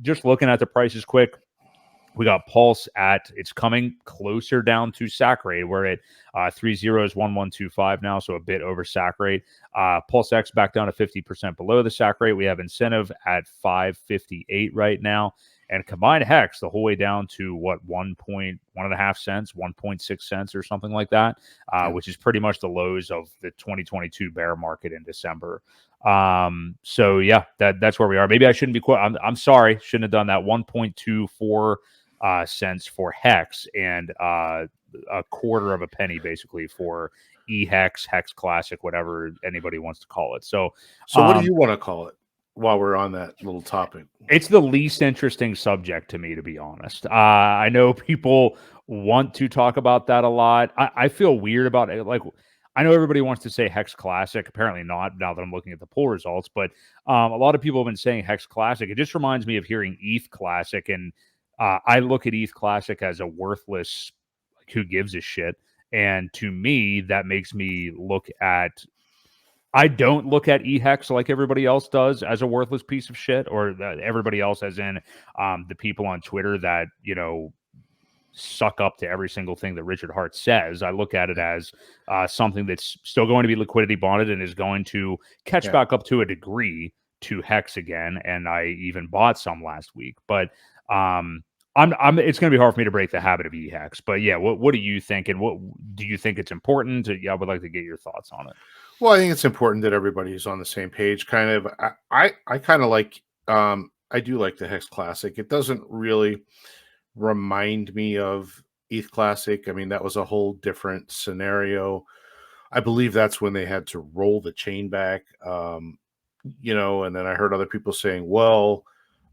just looking at the prices quick, we got Pulse it's coming closer down to sack rate. We're at 30.1125 now, so a bit over sack rate. Pulse X back down to 50% below the sack rate. We have incentive at 558 right now. And combined HEX the whole way down to what, 1.5 cents, 1.6 cents or something like that, which is pretty much the lows of the 2022 bear market in December. So yeah, that's where we are. Maybe I shouldn't be I'm sorry, shouldn't have done that. 1.24 cents for HEX and a quarter of a penny basically for HEX, HEX Classic, whatever anybody wants to call it. So what do you want to call it while we're on that little topic? It's the least interesting subject to me, to be honest. I know people want to talk about that a lot. I feel weird about it. Like, I know everybody wants to say HEX Classic. Apparently not, now that I'm looking at the poll results. But a lot of people have been saying HEX Classic. It just reminds me of hearing ETH Classic. And I look at ETH Classic as a worthless, like, who gives a shit. And to me, that makes me look at... I don't look at HEX like everybody else does as a worthless piece of shit, or everybody else as in the people on Twitter that, suck up to every single thing that Richard Hart says. I look at it as something that's still going to be liquidity bonded and is going to catch back up to a degree to HEX again. And I even bought some last week, but it's going to be hard for me to break the habit of HEX. But yeah, what do you think? And what do you think it's important? I would like to get your thoughts on it. Well, I think it's important that everybody is on the same page. Kind of, I kind of like, I do like the HEX Classic. It doesn't really remind me of ETH Classic. I mean, that was a whole different scenario. I believe that's when they had to roll the chain back, and then I heard other people saying, well,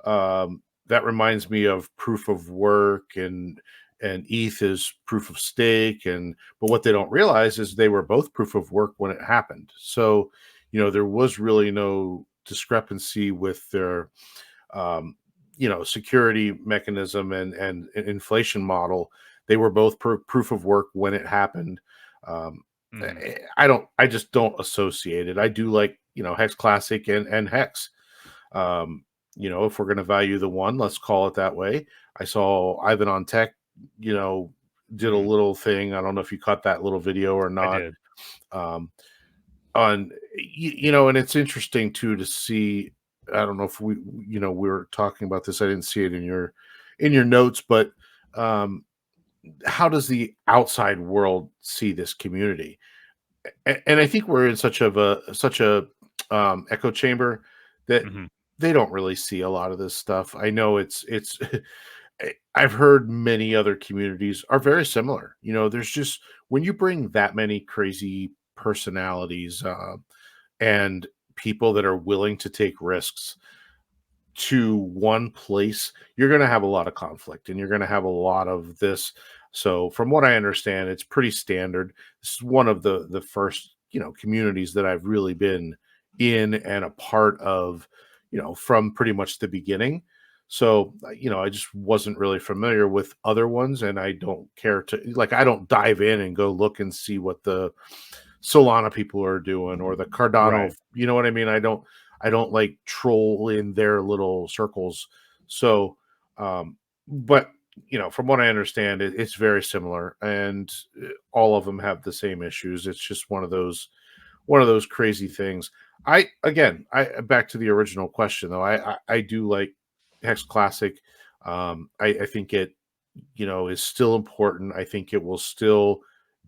that reminds me of proof of work and ETH is proof of stake. But what they don't realize is they were both proof of work when it happened. So, there was really no discrepancy with their, security mechanism and inflation model. They were both proof of work when it happened. I just don't associate it. I do like, HEX Classic and HEX. If we're going to value the one, let's call it that way. I saw Ivan on Tech, did a little thing. I don't know if you caught that little video or not. I did. And it's interesting too to see. I don't know if we were talking about this. I didn't see it in your notes, but how does the outside world see this community? And I think we're in such a echo chamber that they don't really see a lot of this stuff. I know it's. I've heard many other communities are very similar. There's just, when you bring that many crazy personalities and people that are willing to take risks to one place, you're going to have a lot of conflict and you're going to have a lot of this. So from what I understand, it's pretty standard. This is one of the first, communities that I've really been in and a part of, from pretty much the beginning. So, I just wasn't really familiar with other ones, and I don't care to, I don't dive in and go look and see what the Solana people are doing or the Cardano, right. You know what I mean? I don't like troll in their little circles. So, but, from what I understand, it's very similar, and all of them have the same issues. It's just one of those crazy things. Back to the original question though, I do like HEX Classic. I think it, is still important. I think it will still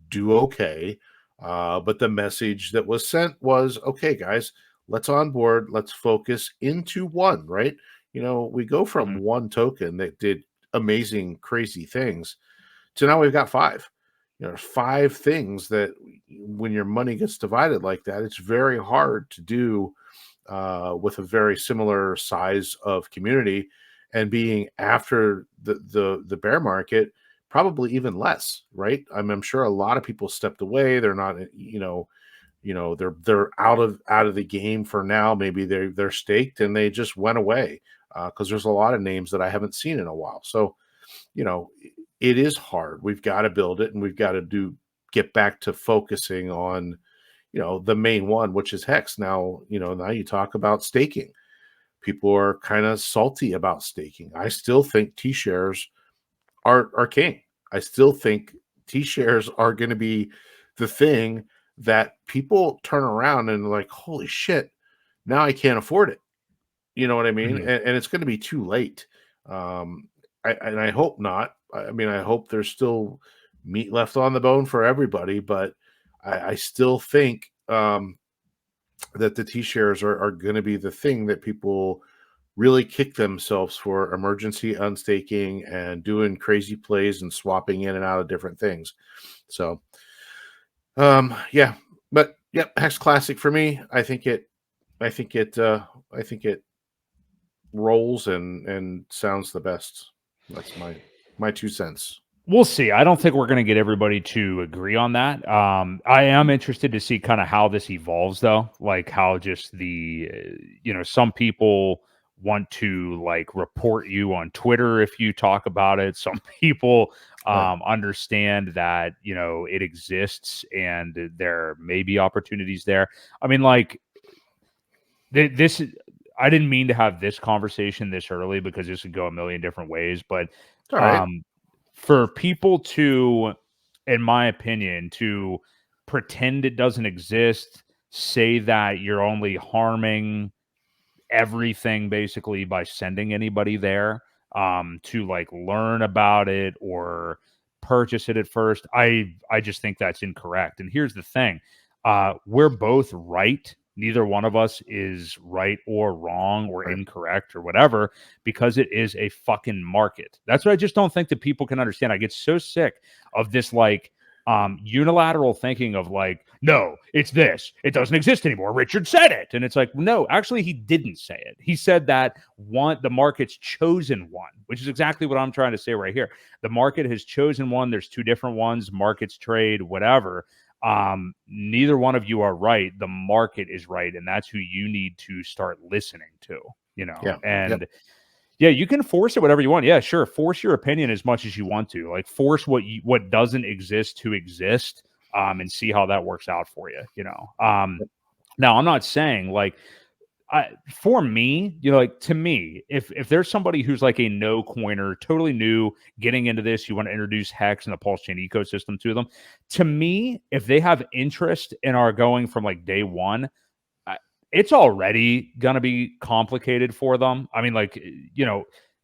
do okay. But the message that was sent was, okay, guys, let's onboard, let's focus into one, right? We go from one token that did amazing, crazy things to now we've got 5. 5 things that when your money gets divided like that, it's very hard to do with a very similar size of community, and being after the bear market, probably even less, right? I'm sure a lot of people stepped away. They're not, they're out of the game for now. Maybe they're staked and they just went away because there's a lot of names that I haven't seen in a while. So, it is hard. We've got to build it, and we've got to get back to focusing on, the main one, which is HEX. Now, now you talk about staking. people are kind of salty about staking. I still think T-shares are king. I still think T-shares are going to be the thing that people turn around and like, holy shit, now I can't afford it. You know what I mean? Mhm. And it's going to be too late. I hope not. I mean, I hope there's still meat left on the bone for everybody, but I still think that the T-shares are going to be the thing that people really kick themselves for emergency unstaking and doing crazy plays and swapping in and out of different things. So, yeah, but yep, Hex Classic for me. I think it rolls and sounds the best. That's my 2 cents. We'll see. I don't think we're going to get everybody to agree on that. I am interested to see kind of how this evolves, though. Like how just some people want to like report you on Twitter if you talk about it. Some people Right. understand that it exists and there may be opportunities there. I mean, like this. I didn't mean to have this conversation this early because this would go a million different ways, but It's all right. um, for people to, in my opinion, to pretend it doesn't exist, say that you're only harming everything basically by sending anybody there to like learn about it or purchase it at first. I just think that's incorrect. And here's the thing. We're both right. Neither one of us is right or wrong or Right. incorrect or whatever because it is a fucking market. That's what I just don't think that people can understand. I get so sick of this like unilateral thinking of like, no, it's this. It doesn't exist anymore. Richard said it. And it's like, no, actually, he didn't say it. He said that the market's chosen one, which is exactly what I'm trying to say right here. The market has chosen one. There's two different ones, markets trade, whatever. Neither one of you are right. The market is right. And that's who you need to start listening to, Yeah. and Yep. yeah, you can force it whatever you want. Yeah, sure. Force your opinion as much as you want to. Like force what doesn't exist to exist, and see how that works out for you. Now I'm not saying like for me, like to me, if there's somebody who's like a no coiner, totally new, getting into this, you want to introduce Hex and the PulseChain ecosystem to them. To me, if they have interest and are going from like day one, it's already gonna be complicated for them. I mean, like,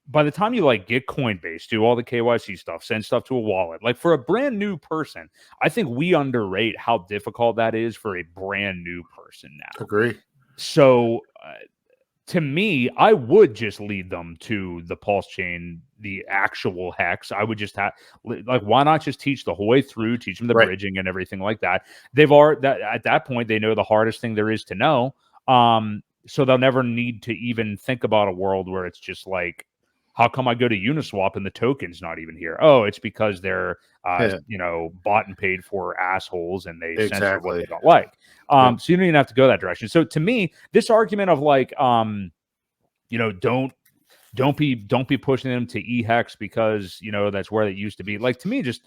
by the time you like get Coinbase, do all the KYC stuff, send stuff to a wallet, like for a brand new person, I think we underrate how difficult that is for a brand new person now. Agree. So to me, I would just lead them to the PulseChain, the actual Hex. I would just have like, why not just teach the whole way through, teach them the Right. bridging and everything like that. They've already that at that point they know the hardest thing there is to know. So they'll never need to even think about a world where it's just like, how come I go to Uniswap and the token's not even here? Oh, it's because they're Yeah. bought and paid for assholes and they censor what they Exactly. don't like. Yep. So you don't even have to go that direction. So to me, this argument of like, don't be pushing them to EHEX because that's where it used to be. Like to me, just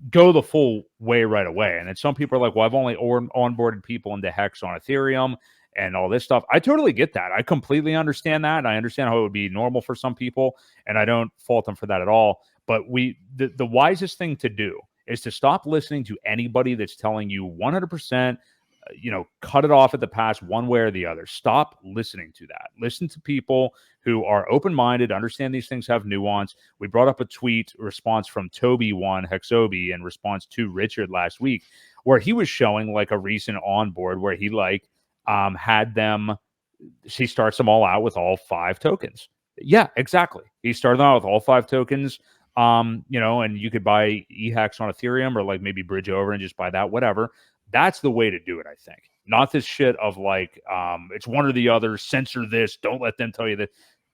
go the full way right away. And then some people are like, well, I've only onboarded people into Hex on Ethereum and all this stuff. I totally get that. I completely understand that. And I understand how it would be normal for some people, and I don't fault them for that at all. But the wisest thing to do is to stop listening to anybody that's telling you 100%, cut it off at the pass one way or the other. Stop listening to that. Listen to people who are open-minded, understand these things have nuance. We brought up a tweet response from Toby1 Hexobi in response to Richard last week, where he was showing like a recent onboard where he like had them. He starts them all out with all 5 tokens. Yeah, exactly. He started them out with all 5 tokens. And you could buy EHEX on Ethereum or like maybe bridge over and just buy that, whatever. That's the way to do it, I think. Not this shit of like, it's one or the other, censor this, don't let them tell you that.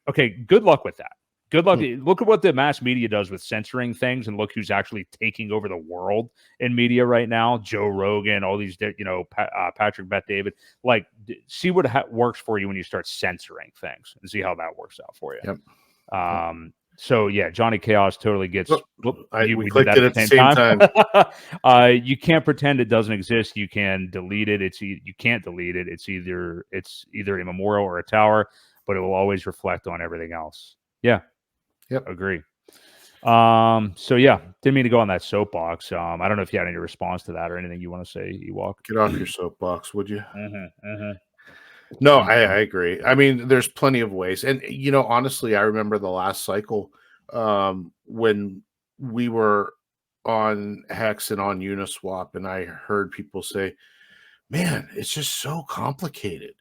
Okay, good luck with that. Good luck. Look at what the mass media does with censoring things, and look who's actually taking over the world in media right now. Joe Rogan, all these, Patrick Bet-David. Like, see what works for you when you start censoring things, and see how that works out for you. Yep. So yeah, Johnny Chaos totally gets. We clicked it at the same time. You can't pretend it doesn't exist. You can delete it. You can't delete it. It's either a memorial or a tower. but it will always reflect on everything else. Yeah. Yep. Agree. So yeah, didn't mean to go on that soapbox. I don't know if you had any response to that or anything you want to say, Ewok. Get off your soapbox, would you? Mm-hmm. No, I agree. I mean, there's plenty of ways. And, honestly, I remember the last cycle when we were on Hex and on Uniswap, and I heard people say, man, it's just so complicated.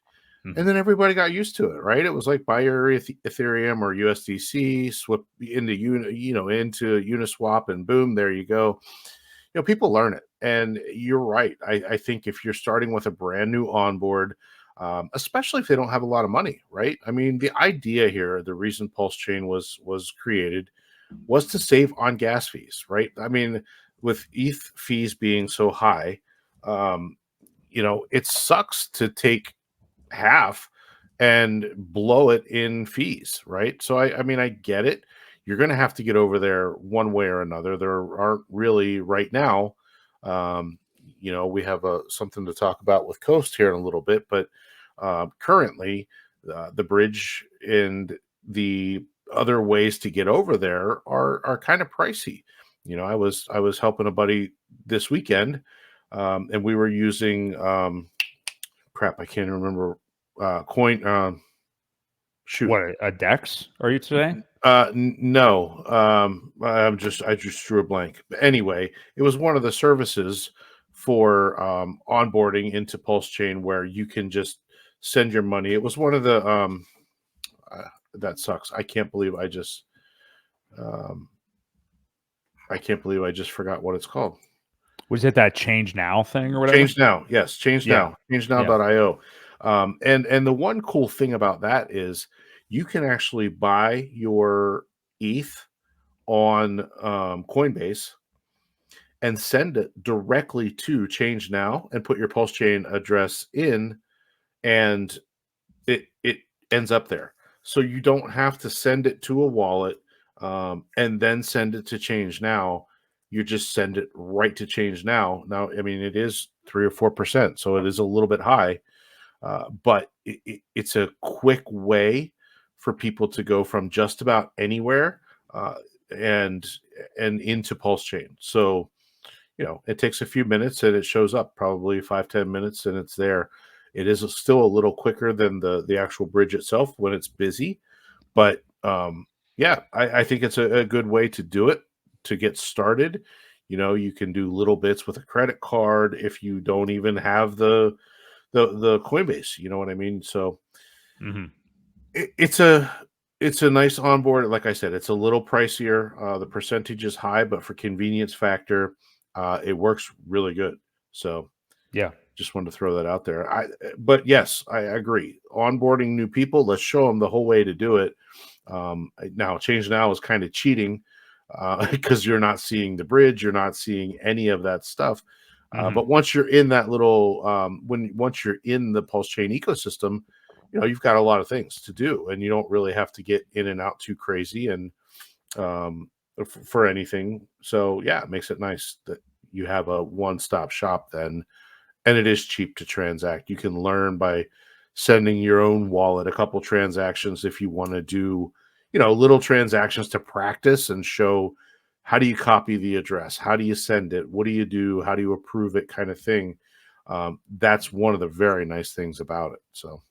And then everybody got used to it, right? It was like buy your Ethereum or USDC, swap into into Uniswap, and boom, there you go. People learn it, and you're right. I think if you're starting with a brand new onboard, especially if they don't have a lot of money, right? I mean, the idea here, the reason PulseChain was created, was to save on gas fees, right? I mean, with ETH fees being so high, it sucks to take half and blow it in fees, right? So I mean, I get it. You're going to have to get over there one way or another. There aren't really right now. We have something to talk about with Coast here in a little bit, but currently the bridge and the other ways to get over there are kind of pricey. I was helping a buddy this weekend, and we were using crap. I can't remember coin. Shoot. What, a DEX, are you today? No. I just drew a blank. But anyway, it was one of the services for onboarding into PulseChain where you can just send your money. It was one of the that sucks. I can't believe I just forgot what it's called. Was it that Change Now thing or whatever? Change Now. Yes, Change Now. ChangeNow.io. And the one cool thing about that is you can actually buy your ETH on Coinbase and send it directly to Change Now and put your PulseChain address in, and it ends up there. So you don't have to send it to a wallet and then send it to Change Now. You just send it right to Change Now. Now, I mean, it is 3 or 4%, so it is a little bit high, but it's a quick way for people to go from just about anywhere and into PulseChain. So, it takes a few minutes and it shows up, probably 5-10 minutes, and it's there. It is still a little quicker than the actual bridge itself when it's busy, but I think it's a good way to do it, to get started. You can do little bits with a credit card if you don't even have the Coinbase. You know what I mean? So it's a nice onboard. Like I said, it's a little pricier. The percentage is high, but for convenience factor, it works really good. So yeah, just wanted to throw that out there. But yes, I agree. Onboarding new people, let's show them the whole way to do it. Now, Change Now is kind of cheating because you're not seeing the bridge, you're not seeing any of that stuff. But once you're in that little, once you're in the PulseChain ecosystem, you've got a lot of things to do, and you don't really have to get in and out too crazy and for anything. So yeah, it makes it nice that you have a one-stop shop then, and it is cheap to transact. You can learn by sending your own wallet a couple transactions if you want to do, little transactions to practice and show how do you copy the address, how do you send it, what do you do, how do you approve it, kind of thing. That's one of the very nice things about it. So